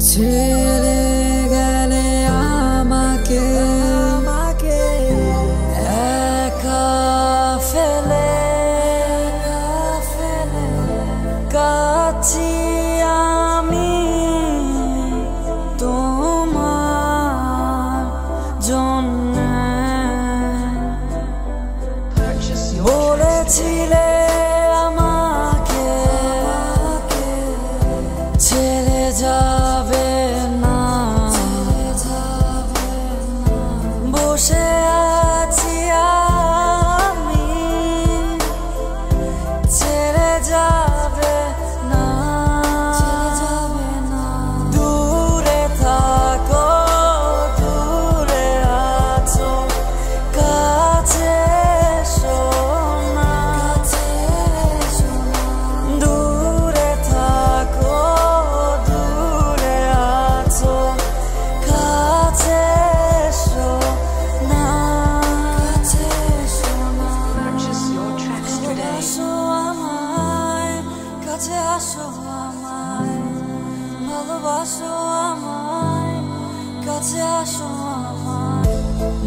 ছেড়ে গেলে আমাকে একা ফেলে কাছি আমি তোমার জন্য বলেছিলে আমাকে ছেড়ে যাবে না, বসে আছি আমি ছেড়ে যাবে না, দূরে থাকো দূরে আছো কাছে এসো না, দূরে থাকো দূরে আছো কাছে এসো না, আসো আমায় কাছে আসো আমায় ভালোবাসো আমায় কাছে আসো আমায়,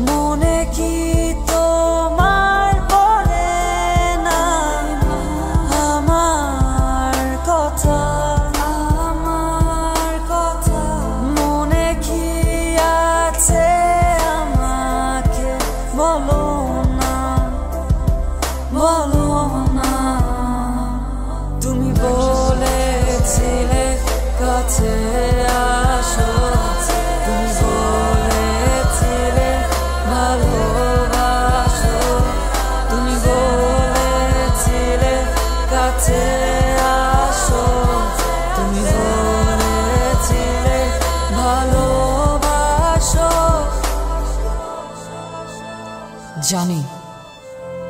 মনে কি তোমার পড়ে না আমার কথা, মনে কি আছে আমাকে বলো না, বলো না, তুমি বলেছিলে কাছে আসো, তুমি বলেছিলে ভালোবাসো, তুমি বলেছিলে কাছে আসো, তুমি বলেছিলে ভালোবাসো। জানি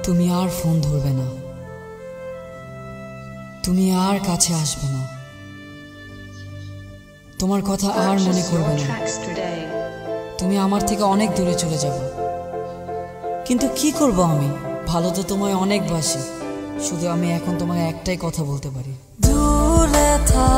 তুমি আর ফোন ধরবে না, তুমি আর কাছে আসবে না, তোমার কথা আর মনে করবে না, তুমি আমার থেকে অনেক দূরে চলে যাবে। কিন্তু কি করব আমি, ভালো তো তোমায় অনেক বাসি, শুধু আমি এখন তোমাকে একটাই কথা বলতে পারি, দূরে থাক।